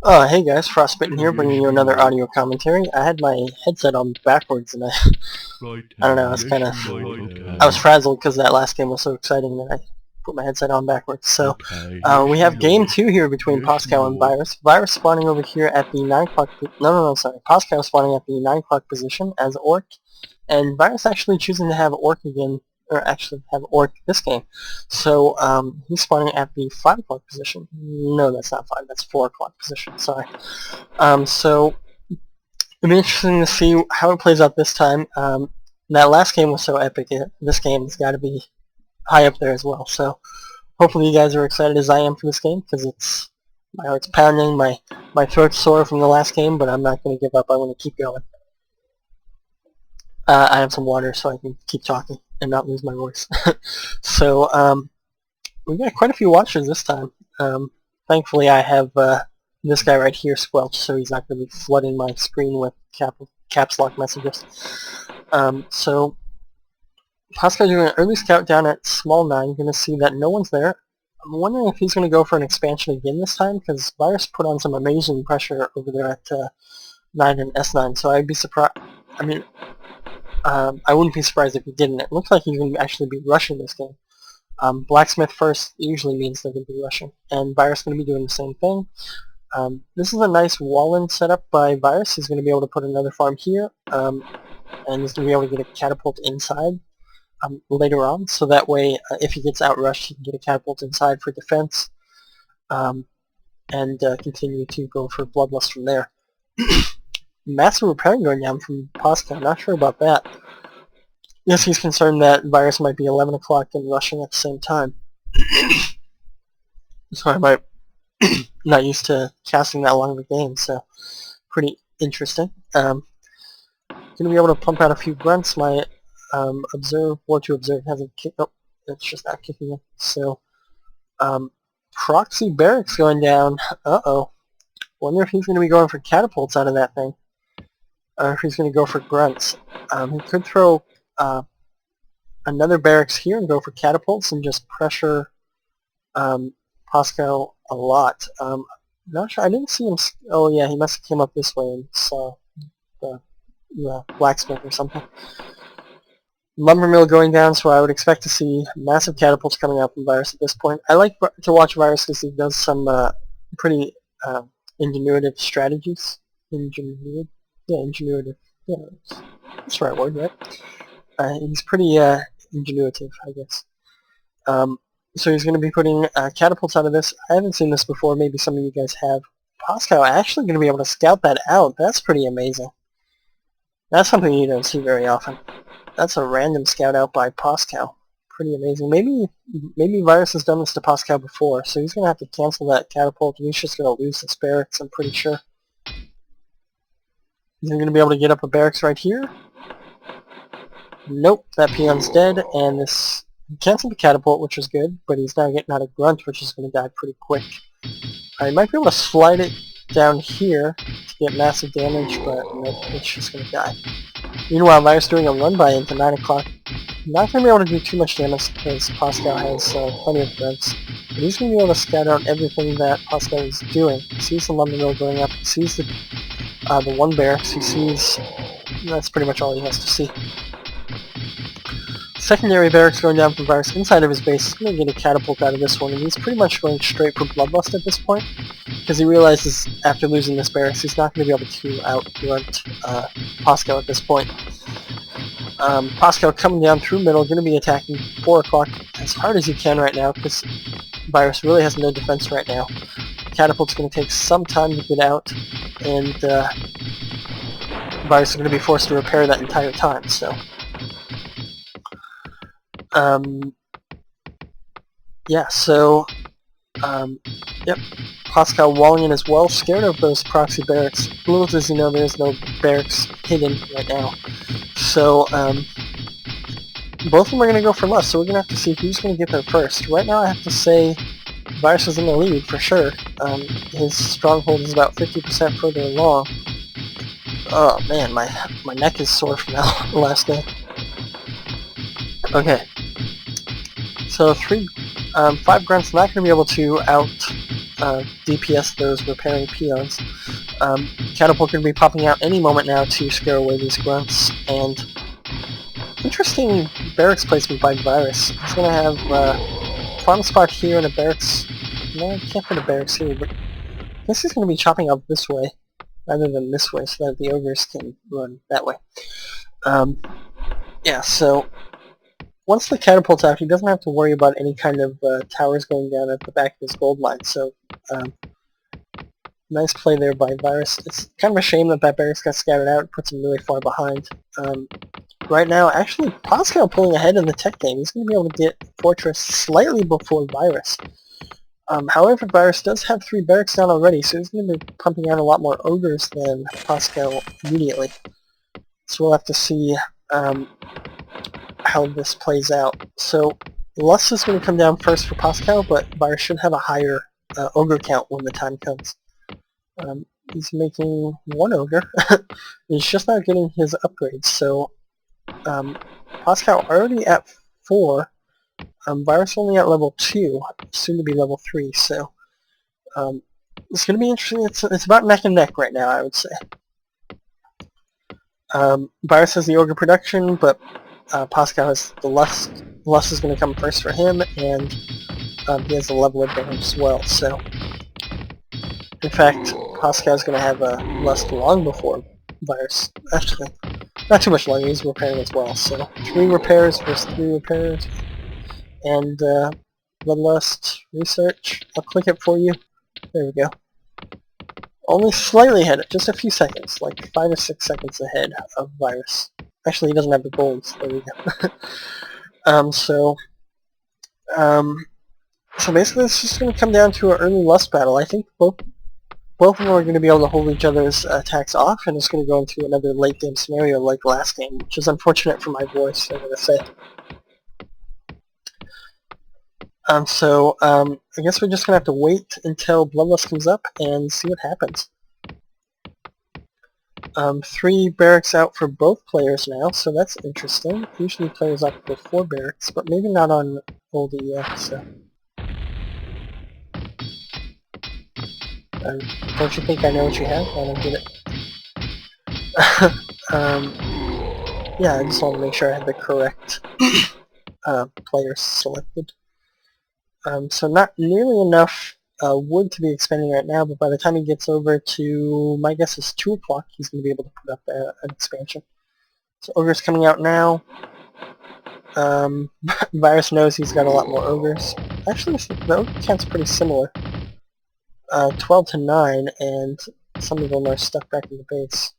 Hey guys, Frostbitten here, bringing you another audio commentary. I had my headset on backwards, and I don't know, I was frazzled because that last game was so exciting that I put my headset on backwards. So, we have game 2 here between Poscow and Virus. Virus spawning over here at the 9 o'clock, sorry, Poscow spawning at the 9 o'clock position as Orc, and Virus actually choosing to have Orc again, or actually have Orc this game. So he's spawning at the 5 o'clock position. No, that's not 5, that's 4 o'clock position, sorry. So it'll be interesting to see how it plays out this time. That last game was so epic, this game has got to be high up there as well. So hopefully you guys are excited as I am for this game, because my heart's pounding, my throat's sore from the last game, but I'm not going to give up. I want to keep going. I have some water so I can keep talking and not lose my voice. So we got quite a few watchers this time. Thankfully I have this guy right here squelched, so he's not going to be flooding my screen with caps lock messages. So Poscow doing an early scout down at small 9, going to see that no one's there. I'm wondering if he's going to go for an expansion again this time, because Virus put on some amazing pressure over there at 9 and S9, so I'd be surprised. I mean, I wouldn't be surprised if he didn't. It looks like he's going to actually be rushing this game. Blacksmith first usually means they're going to be rushing, and Virus is going to be doing the same thing. This is a nice wall-in setup by Virus. He's going to be able to put another farm here, and he's going to be able to get a catapult inside later on, so that way if he gets outrushed he can get a catapult inside for defense, and continue to go for bloodlust from there. Massive repairing going down from Poscow. Not sure about that. Yes, he's concerned that Virus might be 11 o'clock and rushing at the same time. So I might not used to casting that long of a game, so pretty interesting. Gonna be able to pump out a few grunts. My War to Observe hasn't kicked up. It's just not kicking in. So Proxy Barracks going down. Uh-oh. Wonder if he's going to be going for catapults out of that thing. Or if he's going to go for grunts. He could throw another barracks here and go for catapults and just pressure Poscow a lot. Not sure. I didn't see him. Oh yeah, he must have came up this way and saw the blacksmith or something. Lumber mill going down, so I would expect to see massive catapults coming out from Virus at this point. I like to watch Virus because he does some pretty ingenuitive strategies. Ingenuitive? Yeah, ingenuitive. Yeah, that's the right word, right? He's pretty ingenuitive, I guess. So he's going to be putting catapults out of this. I haven't seen this before. Maybe some of you guys have. Poscow actually going to be able to scout that out. That's pretty amazing. That's something you don't see very often. That's a random scout out by Poscow. Pretty amazing. Maybe Virus has done this to Poscow before, so he's going to have to cancel that catapult, and he's just going to lose his barracks, I'm pretty sure. Is he going to be able to get up a barracks right here? Nope, that peon's dead, and this... He canceled the catapult, which was good, but he's now getting out a grunt, which is going to die pretty quick. He might be able to slide it down here to get massive damage, but nope, it's just going to die. Meanwhile, Virus doing a run-by into 9 o'clock. Not going to be able to do too much damage because Poscow has plenty of grunts. But he's going to be able to scout out everything that Poscow is doing. He sees the lumber mill going up, he sees the one barracks, he sees... That's pretty much all he has to see. Secondary barracks going down from Virus inside of his base. He's going to get a catapult out of this one, and he's pretty much going straight for bloodlust at this point, because he realizes after losing this barracks he's not going to be able to out-grunt Poscow at this point. Poscow coming down through middle, going to be attacking 4 o'clock as hard as he can right now, because Virus really has no defense right now. Catapult's going to take some time to get out, and Virus is going to be forced to repair that entire time, so... yeah, so, yep, Poscow walling in as well, scared of those proxy barracks. Little does he know there's no barracks hidden right now. So, both of them are going to go for lust, so we're going to have to see who's going to get there first. Right now I have to say Virus is in the lead, for sure. His stronghold is about 50% further along. Oh man, my neck is sore from that last day. Okay. So 5 grunts not going to be able to DPS those repairing peons. Catapult going to be popping out any moment now to scare away these grunts, and interesting barracks placement by Virus. He's going to have farm spot here and a barracks. No, I can't put a barracks here, but I guess he's going to be chopping up this way rather than this way so that the ogres can run that way. Yeah, so once the catapult's out, he doesn't have to worry about any kind of towers going down at the back of his gold line, so nice play there by Virus. It's kind of a shame that that barracks got scattered out. It puts him really far behind. Right now, actually, Poscow pulling ahead in the tech game. He's going to be able to get Fortress slightly before Virus. However, Virus does have 3 barracks down already, so he's going to be pumping out a lot more ogres than Poscow immediately. So we'll have to see how this plays out. So Lust is going to come down first for Poscow, but Virus should have a higher ogre count when the time comes. He's making 1 ogre. He's just not getting his upgrades, so Poscow already at 4. Virus only at level 2, soon to be level 3, so it's going to be interesting. It's about neck and neck right now, I would say. Virus has the ogre production, but Poscow has the lust. Lust is going to come first for him, and he has a level advantage as well, so in fact, Poscow is going to have a lust long before Virus. Actually, not too much longer, he's repairing as well, so 3 repairs versus 3 repairs. And Bloodlust research. I'll click it for you. There we go. Only slightly ahead, just a few seconds, like 5 or 6 seconds ahead of Virus. Actually, he doesn't have the golds. There we go. So basically, it's just going to come down to an early Lust battle. I think both of them are going to be able to hold each other's attacks off, and it's going to go into another late game scenario like last game, which is unfortunate for my voice, I'm going to say. I guess we're just going to have to wait until Bloodlust comes up and see what happens. 3 barracks out for both players now, so that's interesting. Usually players opt for 4 barracks, but maybe not on old EX, so. Don't you think I know what you have? I don't get it. Yeah, I just want to make sure I have the correct players selected. So not nearly enough wood to be expanding right now, but by the time he gets over to, my guess is 2 o'clock, he's going to be able to put up an expansion. So ogres coming out now. Virus knows he's got a lot more ogres. Actually, the ogre count's pretty similar. 12 to 9, and some of them are stuck back in the base.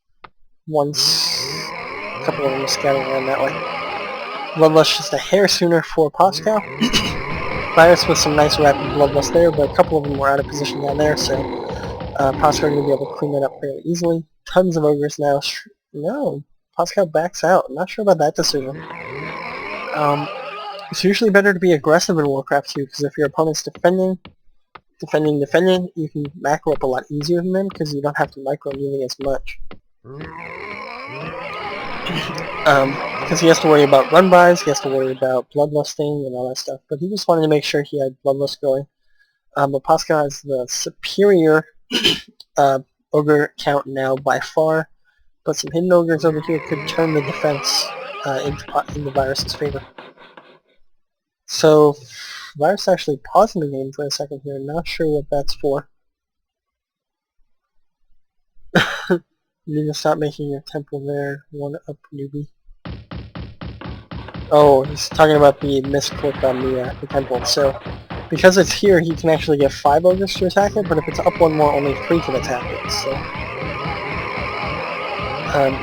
A couple of them are scattered around that way. Bloodlust just a hair sooner for Poscow. Virus with some nice rapid Bloodlust there, but a couple of them were out of position down there, so Poscow are going to be able to clean that up fairly easily. Tons of ogres now. No, Poscow backs out. I'm not sure about that decision. It's usually better to be aggressive in Warcraft 2, because if your opponent's defending, you can macro up a lot easier than them, because you don't have to micro nearly as much. Because he has to worry about run-bys, he has to worry about bloodlusting and all that stuff, but he just wanted to make sure he had bloodlust going. But Poscow has the superior ogre count now by far, but some hidden ogres over here could turn the defense into Virus's favor. So, Virus actually pausing the game for a second here, not sure what that's for. You need to stop making your temple there. 1 up, newbie. Oh, he's talking about the misclick on the temple. So, because it's here, he can actually get 5 ogres to attack it, but if it's up 1 more, only 3 can attack it. So,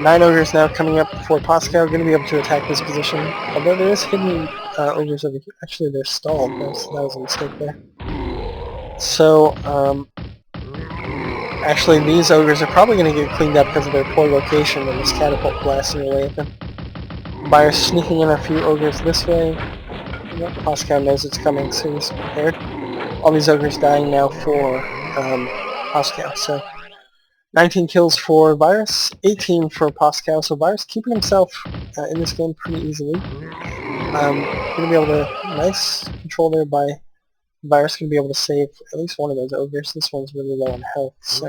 9 ogres now coming up for Poscow, going to be able to attack this position. Although there is hidden ogres over here. Actually, they're stalled. That was a mistake there. So, actually, these ogres are probably going to get cleaned up because of their poor location and this catapult blasting away at them. Virus sneaking in a few ogres this way. Poscow knows it's coming, so he's prepared. All these ogres dying now for Poscow. So 19 kills for Virus, 18 for Poscow. So Virus keeping himself in this game pretty easily. Going to be able to nice control there by Virus going to be able to save at least one of those ogres. This one's really low on health, so...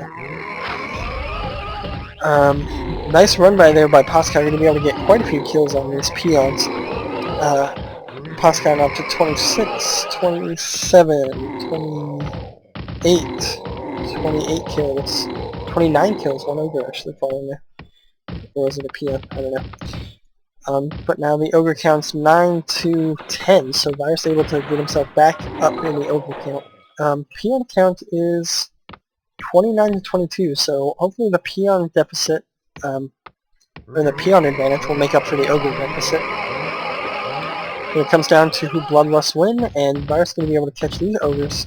nice run by there by Poscow. Going to be able to get quite a few kills on these peons. Poscow up to 26, 27, 28, 28 kills, 29 kills, one ogre actually falling there. Or was it a peon? I don't know. But now the ogre count's 9 to 10, so Virus able to get himself back up in the ogre count. Peon count is 29 to 22, so hopefully the peon deficit, or the peon advantage will make up for the ogre deficit. When it comes down to who Bloodlust win, and Virus going to be able to catch these ogres.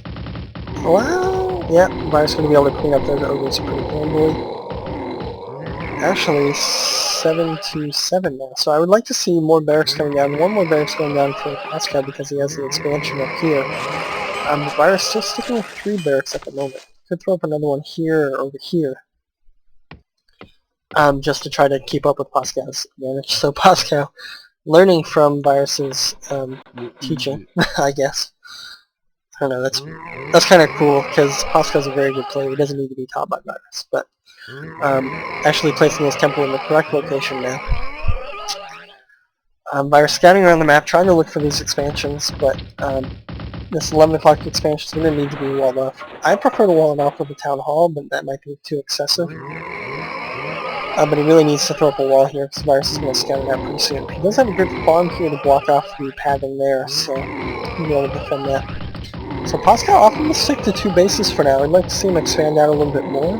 Well, yeah, Virus going to be able to clean up those ogres pretty handily. Actually, 7 to 7 now. So I would like to see more barracks coming down. One more barracks going down for Poscow because he has the expansion up here. Virus still sticking with 3 barracks at the moment. Could throw up another one here or over here. Just to try to keep up with Poscow's advantage. So Poscow, learning from Virus's teaching, I guess. I don't know, that's kind of cool because Poscow's a very good player. He doesn't need to be taught by Virus, but actually placing his temple in the correct location now. Virus scouting around the map, trying to look for these expansions, but this 11 o'clock expansion is going to need to be walled off. I prefer to wall it off with a town hall, but that might be too excessive. But he really needs to throw up a wall here because Virus is going to scout it out pretty soon. He does have a good farm here to block off the pathing there, so he'll be able to defend that. So Poscow often will stick to 2 bases for now. I'd like to see him expand out a little bit more,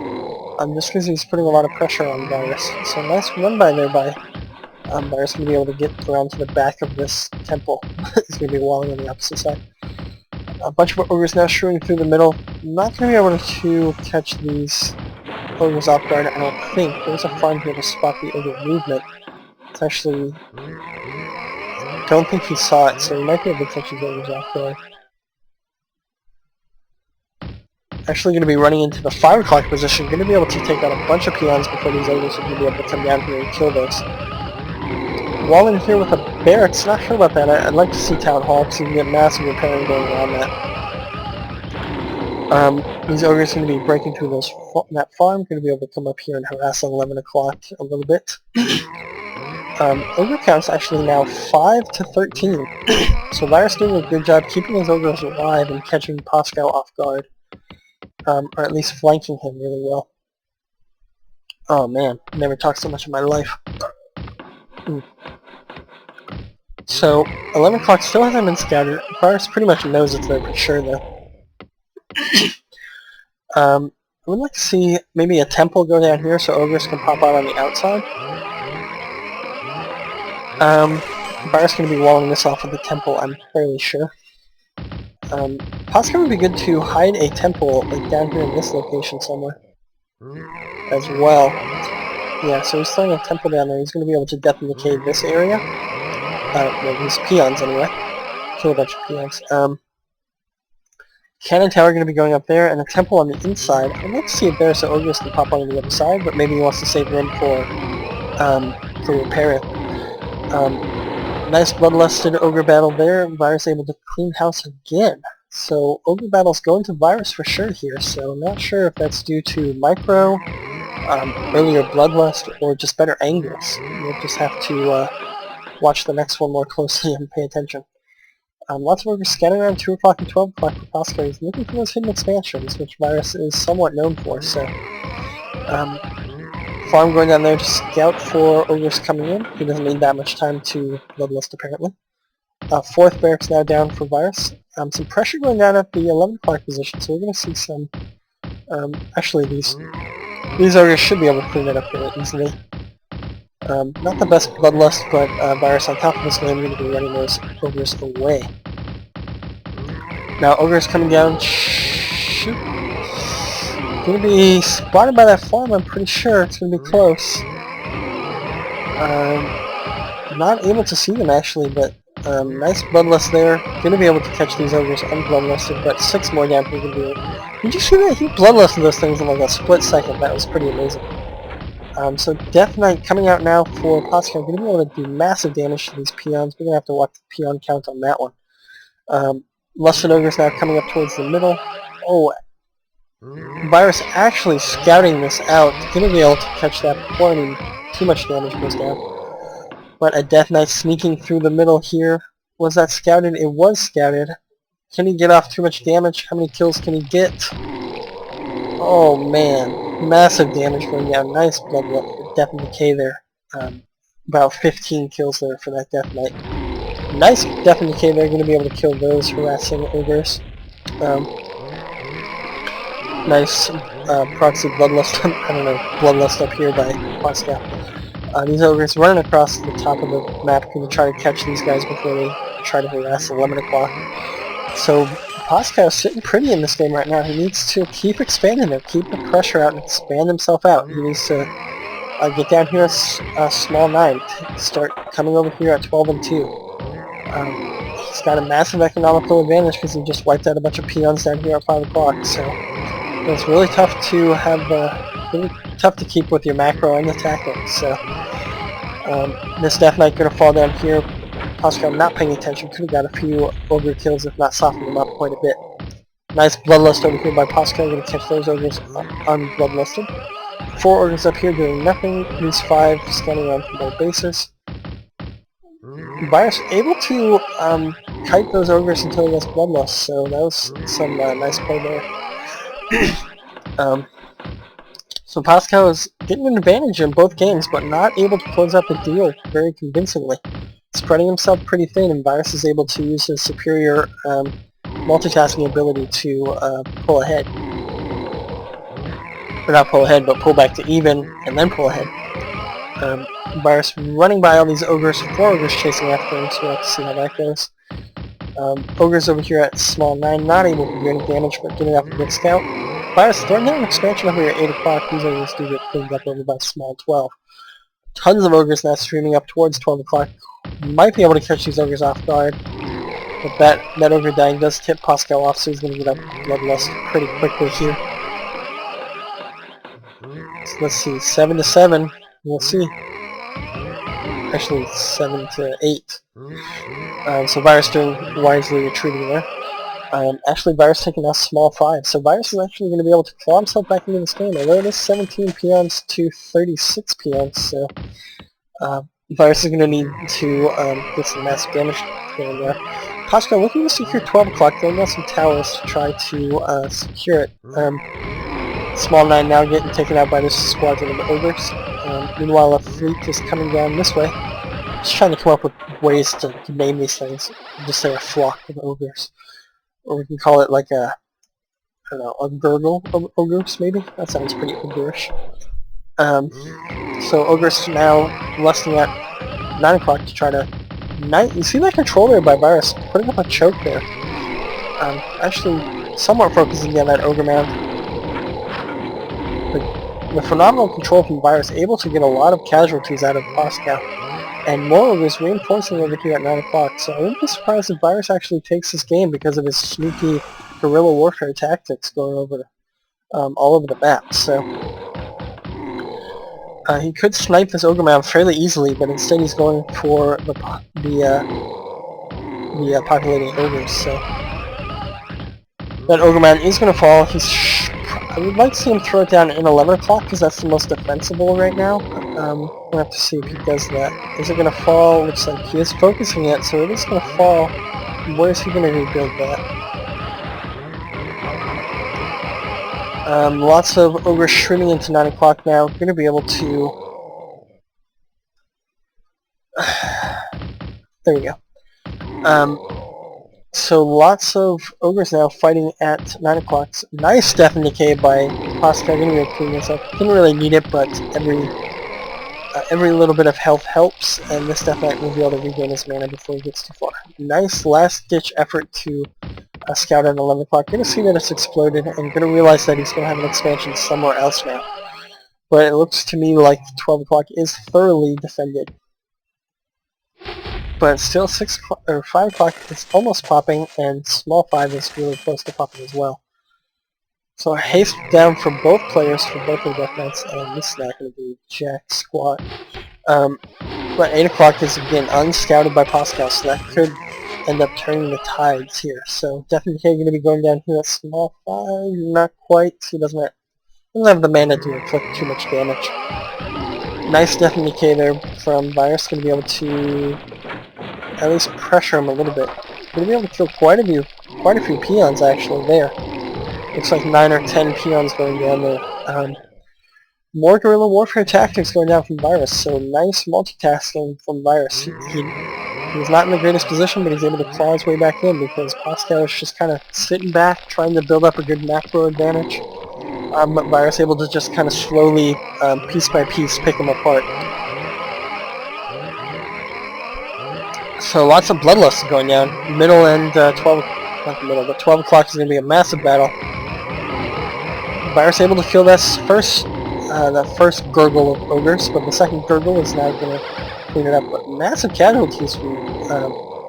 just because he's putting a lot of pressure on Virus. So nice run by there by Virus going to be able to get around to the back of this temple. He's going to be walling on the opposite side. A bunch of ogres now shooting through the middle. Not going to be able to catch these ogres off guard, I don't think. There's a farm here to spot the ogre movement. It's actually... I don't think he saw it, so he might be able to catch these ogres off guard. Actually going to be running into the 5 o'clock position. Going to be able to take out a bunch of peons before these ogres are going to be able to come down here and kill those. Walling here with a barracks, not sure about that. I'd like to see Town Hall because you can get massive repairing going around that. These ogres are going to be breaking through that farm. Going to be able to come up here and harass at 11 o'clock a little bit. Ogre count's actually now 5 to 13. So Virus doing a good job keeping his ogres alive and catching Poscow off guard. Or at least flanking him really well. Oh man, never talked so much in my life. So, 11 o'clock still hasn't been scouted. Virus pretty much knows it's there for sure though. I would like to see maybe a temple go down here so ogres can pop out on the outside. Virus going to be walling this off of the temple, I'm fairly sure. Poscow would be good to hide a temple like down here in this location somewhere as well. Yeah, so he's throwing a temple down there. He's going to be able to death indicate this area. Well, these peons anyway. Kill a bunch of peons. Cannon tower going to be going up there, and a temple on the inside. I'd like to see if there's an ogres can pop on the other side, but maybe he wants to save room for repairing. Nice bloodlusted ogre battle there. Virus able to clean house again. So ogre battle's going to Virus for sure here. So not sure if that's due to micro, earlier bloodlust, or just better angles. We'll just have to watch the next one more closely and pay attention. Lots of ogres scattering around 2 o'clock and 12 o'clock for Poscow. He's looking for those hidden expansions, which Virus is somewhat known for. So farm going down there to scout for ogres coming in. He doesn't need that much time to bloodlust apparently. 4th barracks now down for Virus. Some pressure going down at the 11 o'clock position, so we're going to see some... actually, these ogres should be able to clean it up really easily. Not the best bloodlust, but Virus on top of this land going to be running those ogres away. Now ogres coming down. Shoot. Going to be spotted by that farm, I'm pretty sure. It's going to be close. Not able to see them actually, but nice bloodlust there. Going to be able to catch these ogres unbloodlusted, but 6 more down here. Did you see that? He bloodlusted those things in like a split second. That was pretty amazing. So Death Knight coming out now for Poscow. Going to be able to do massive damage to these peons. We're going to have to watch the peon count on that one. Lusted Ogre's now coming up towards the middle. Oh, Virus actually scouting this out. Gonna be able to catch that before any too much damage goes down. But a Death Knight sneaking through the middle here. Was that scouted? It was scouted. Can he get off too much damage? How many kills can he get? Oh man, massive damage going down. Nice Death and Decay there. About 15 kills there for that Death Knight. Nice Death and Decay there, going to be able to kill those harassing ogres. Nice proxy Bloodlust, I don't know, Bloodlust up here by Poscow. These ogres running across the top of the map, going to try to catch these guys before they try to harass 11 o'clock. So Poscow sitting pretty in this game right now. He needs to keep expanding it, keep the pressure out and expand himself out. He needs to get down here at small 9, start coming over here at 12 and 2. He's got a massive economical advantage because he just wiped out a bunch of peons down here at 5 o'clock. So it's really tough to have, really tough to keep with your macro and the tactics. So this Death Knight going to fall down here. Poscow not paying attention, could have got a few ogre kills if not softened them up quite a bit. Nice Bloodlust over here by Poscow, going to catch those ogres unbloodlusted. 4 ogres up here doing nothing, these 5 scanning around from their bases. Virus able to kite those ogres until he gets Bloodlust, so that was some nice play there. So Poscow is getting an advantage in both games, but not able to close out the deal very convincingly. Spreading himself pretty thin, and Virus is able to use his superior multitasking ability to pull ahead. Or not pull ahead, but pull back to even, and then pull ahead. Virus running by all these ogres, 4 ogres chasing after him, so we'll have to see how that goes. Ogres over here at small 9, not able to do any damage, but getting off a good scout. Virus throwing down an expansion over here at 8 o'clock, these ogres do get cleaned up over by small 12. Tons of ogres now streaming up towards 12 o'clock. Might be able to catch these ogres off guard, but that ogre dying does tip Poscow off, so he's going to get up Bloodlust pretty quickly here. So let's see, 7 to 7, we'll see. Actually, 7 to 8. So Virus doing wisely retreating there. Actually, Virus taking out small 5, so Virus is actually going to be able to claw himself back into this game. Although it is 17 peons to 36 peons, so Virus is going to need to get some massive damage going there. Poscow looking to secure 12 o'clock, throwing down some towers to try to secure it. Small 9 now getting taken out by this squadron of ogres. Meanwhile, a fleet is coming down this way. Just trying to come up with ways to name these things. Just say a flock of ogres. Or we can call it like a, I don't know, a gurgle of ogres maybe? That sounds pretty ogreish. So ogres now lusting at 9 o'clock to try to... You see that control there by Virus, putting up a choke there. Actually, somewhat focusing on that ogre man. The phenomenal control from Virus, able to get a lot of casualties out of Poscow. And more ogres reinforcing over here at 9 o'clock, so I wouldn't be surprised if Virus actually takes this game because of his sneaky guerrilla warfare tactics going over all over the map. So he could snipe this ogre man fairly easily, but instead he's going for the populating ogres. So that ogre man is going to fall. I would like to see him throw it down in 11 o'clock because that's the most defensible right now. We'll have to see if he does that. Is it going to fall? Looks like he is focusing it, so it is going to fall. Where is he going to rebuild that? Lots of ogres shrinking into 9 o'clock now. Going to be able to... There we go. So lots of ogres now fighting at 9 o'clock. Nice Death and Decay by Poscow. Going to be able to clean this up. Didn't really need it, but every little bit of health helps, and this Death Knight will be able to regain his mana before he gets too far. Nice last-ditch effort to scout at 11 o'clock. Going to see that it's exploded, and going to realize that he's going to have an expansion somewhere else now. But it looks to me like 12 o'clock is thoroughly defended. But still 5 o'clock is almost popping, and small 5 is really close to popping as well. So haste down from both players for both of the Death Knights, and this is not going to be jack squat. But 8 o'clock is again unscouted by Poscow, so that could end up turning the tides here. So definitely going to be going down here at small 5, not quite. He doesn't have the mana to inflict too much damage. Nice Death and Decay there from Virus, going to be able to at least pressure him a little bit. Going to be able to kill quite a few peons actually there. Looks like 9 or 10 peons going down there. More guerrilla warfare tactics going down from Virus, so nice multitasking from Virus. He's not in the greatest position, but he's able to claw his way back in because Poscow is just kind of sitting back, trying to build up a good macro advantage. But Virus able to just kind of slowly, piece by piece, pick him apart. So lots of bloodlust going down. Middle and 12, not the middle, but 12 o'clock is going to be a massive battle. Virus able to kill that first gurgle of ogres, but the second gurgle is now going to clean it up. But massive casualties from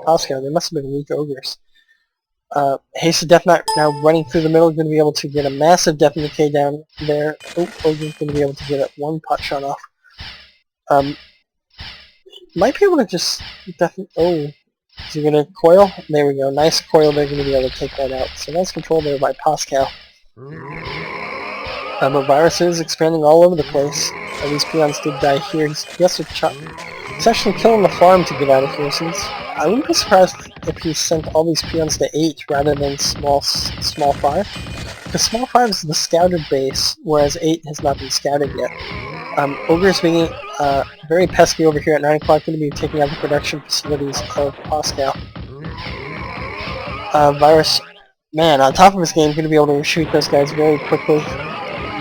Poscow. They must have been weak ogres. Haste of Death Knight now running through the middle, going to be able to get a massive Death and Decay down there. Oh, ogre's going to be able to get one pot shot off. Might be able to just oh, is he going to coil? There we go. Nice coil. They're going to be able to take that out. So nice control there by Poscow. But Virus is expanding all over the place. These peons did die here. He has to chop. He's actually killing the farm to get out of here. So I wouldn't be surprised if he sent all these peons to 8 rather than small 5. Because small 5 is the scouted base, whereas 8 has not been scouted yet. Ogre's being very pesky over here at 9 o'clock, going to be taking out the production facilities of Poscow. Virus, man, on top of his game, going to be able to shoot those guys very quickly.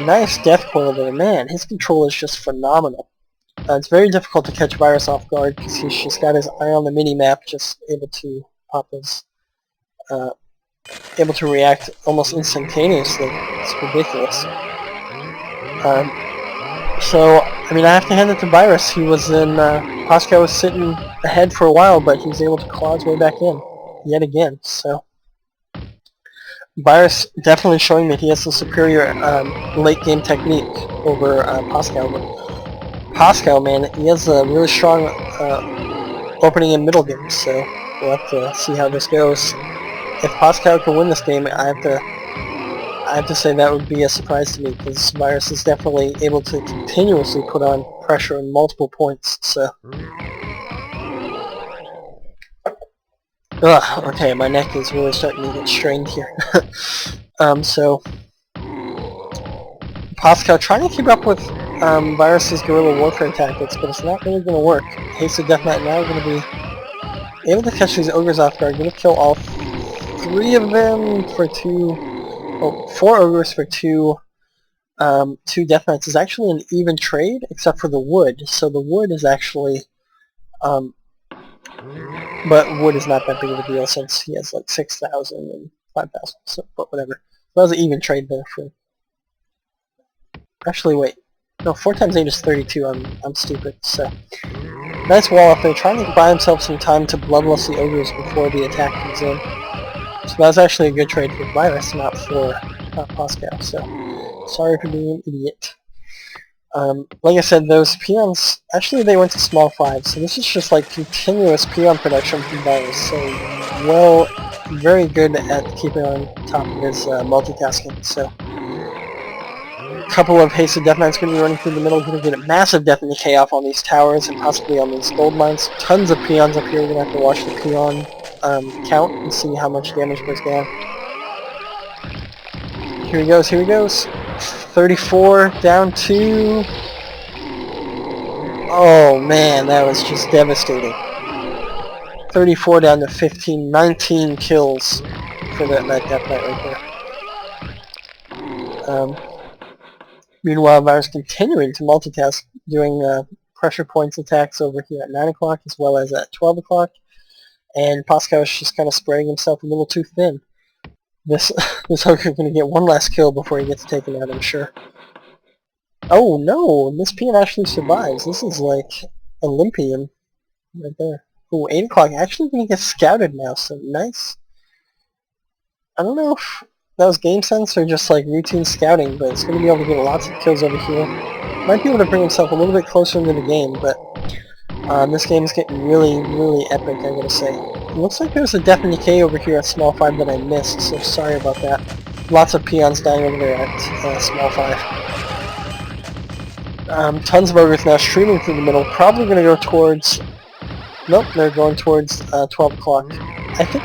Nice death coil there, man. His control is just phenomenal. It's very difficult to catch Virus off guard because he's just got his eye on the mini-map, just able to pop his, able to react almost instantaneously. It's ridiculous. So, I mean, I have to hand it to Virus. He was in, Poscow was sitting ahead for a while, but he was able to claw his way back in, yet again, so. Virus definitely showing that he has a superior, late-game technique over, Poscow. But Poscow, man, he has a really strong, opening and middle game, so we'll have to see how this goes. If Poscow can win this game, I have to say that would be a surprise to me, because Virus is definitely able to continuously put on pressure in multiple points, so. Ugh, okay, my neck is really starting to get strained here. So. Poscow trying to keep up with Virus's guerrilla warfare tactics, but it's not really going to work. Haste of Death Knight now going to be able to catch these ogres off guard, going to kill all 3 of them for 4 ogres for 2 Death Knights is actually an even trade, except for the wood. So the wood is actually, but wood is not that big of a deal since he has like 6,000 and 5,000, so, but whatever. That was an even trade there for, actually wait, no, 4 times 8 is 32, I'm stupid, so. Nice wall up there, trying to buy himself some time to bloodlust the ogres before the attack comes in. So that was actually a good trade for Virus, not for Poscow, so sorry for being an idiot. Like I said, those peons, actually they went to small 5, so this is just like continuous peon production from Virus, so well, very good at keeping on top of his multitasking, so. A couple of Haste of Death Knights going to be running through the middle, going to get a massive Death and Decay off on these towers and possibly on these gold mines. Tons of peons up here, we're going to have to watch the peon count and see how much damage goes down. Here he goes, here he goes. 34 down to... Oh man, that was just devastating. 34 down to 15, 19 kills for that Death Knight right there. Meanwhile, Virus continuing to multitask, doing pressure points attacks over here at 9 o'clock as well as at 12 o'clock. And Poscow is just kind of spraying himself a little too thin. This Hooker going to get one last kill before he gets taken out, I'm sure. Oh no, this peon actually survives. This is like Olympian right there. Ooh, 8 o'clock actually going to get scouted now, so nice. I don't know if that was game sense or just like routine scouting, but it's going to be able to get lots of kills over here. Might be able to bring himself a little bit closer into the game, but This game is getting really, really epic, I gotta say. It looks like there's a death and decay over here at small 5 that I missed, so sorry about that. Lots of peons dying over there at small 5. Tons of ogres now streaming through the middle, probably going to go towards... Nope, they're going towards 12 o'clock. I think,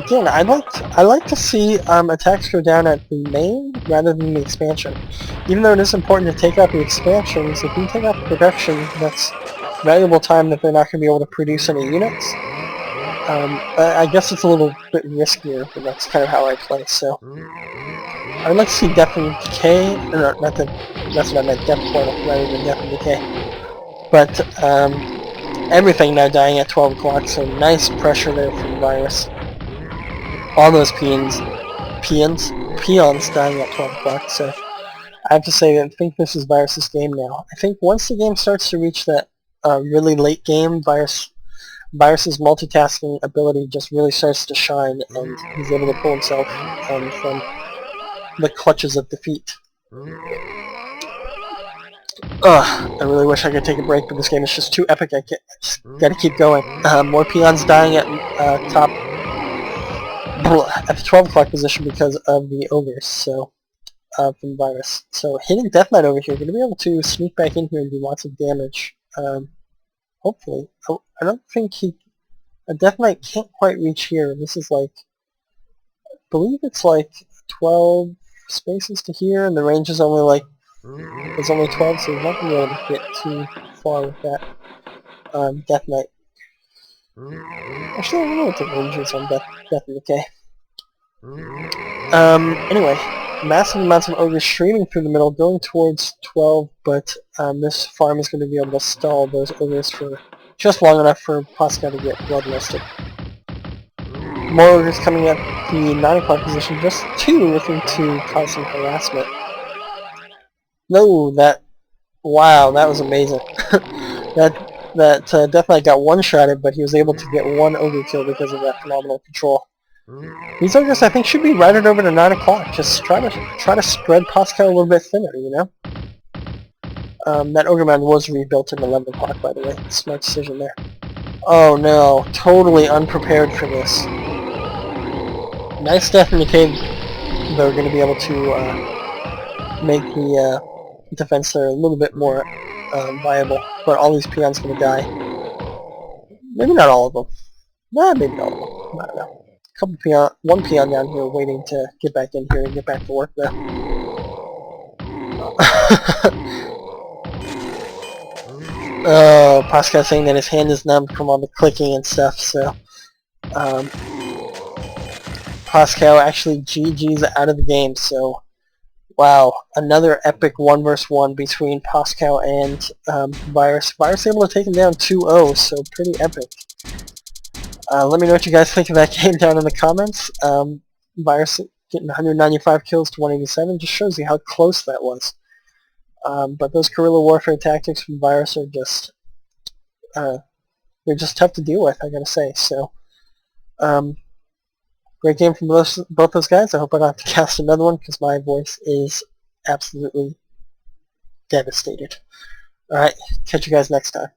again, I like to see attacks go down at the main rather than the expansion. Even though it is important to take out the expansions, if you take out the production, that's valuable time that they're not going to be able to produce any units. I guess it's a little bit riskier, but that's kind of how I play, so... I'd like to see Death and Decay, or not that's what I meant, Death Portal rather than Death and Decay. But, everything now dying at 12 o'clock, so nice pressure there from Virus. All those peons dying at 12 o'clock, so I have to say that I think this is Virus's game now. I think once the game starts to reach that really late game, Virus's multitasking ability just really starts to shine, and he's able to pull himself from the clutches of defeat. I really wish I could take a break, but this game is just too epic. I just gotta keep going. More peons dying at at the 12 o'clock position because of the ogres, so from Virus. So hitting Death Knight over here, gonna be able to sneak back in here and do lots of damage. Hopefully. I don't think a Death Knight can't quite reach here. This is like, I believe it's like 12 spaces to here, and the range is only like, it's only 12, so he's not going to be able to get too far with that Death Knight. Actually, I don't know what the range is on Death and Decay. Anyway, massive amounts of ogres streaming through the middle, going towards 12, but this farm is going to be able to stall those ogres for just long enough for Poscow to get bloodlusted. More ogres coming at the 9 o'clock position, just 2 looking to cause some harassment. No, wow, that was amazing. that Death Knight got one-shotted, but he was able to get 1 ogre kill because of that phenomenal control. These ogres, I think, should be routed over to 9 o'clock. Just try to spread Poscow a little bit thinner, you know? That ogre man was rebuilt at 11 o'clock, by the way. Smart decision there. Oh no, totally unprepared for this. Nice Death and Decay, they're going to be able to make the defense there a little bit more viable, but all these peons going to die. Maybe not all of them. Nah, maybe all of them. I don't know. One peon down here waiting to get back in here and get back to work though. Oh, Poscow saying that his hand is numb from all the clicking and stuff, so Poscow actually GG's out of the game, so wow, another epic 1 vs 1 between Poscow and Virus. Virus able to take him down 2-0, so pretty epic. Let me know what you guys think of that game down in the comments. Virus getting 195 kills to 187 just shows you how close that was. But those guerrilla warfare tactics from Virus are just, they're just tough to deal with, I gotta say. So, great game from both those guys. I hope I don't have to cast another one because my voice is absolutely devastated. Alright, catch you guys next time.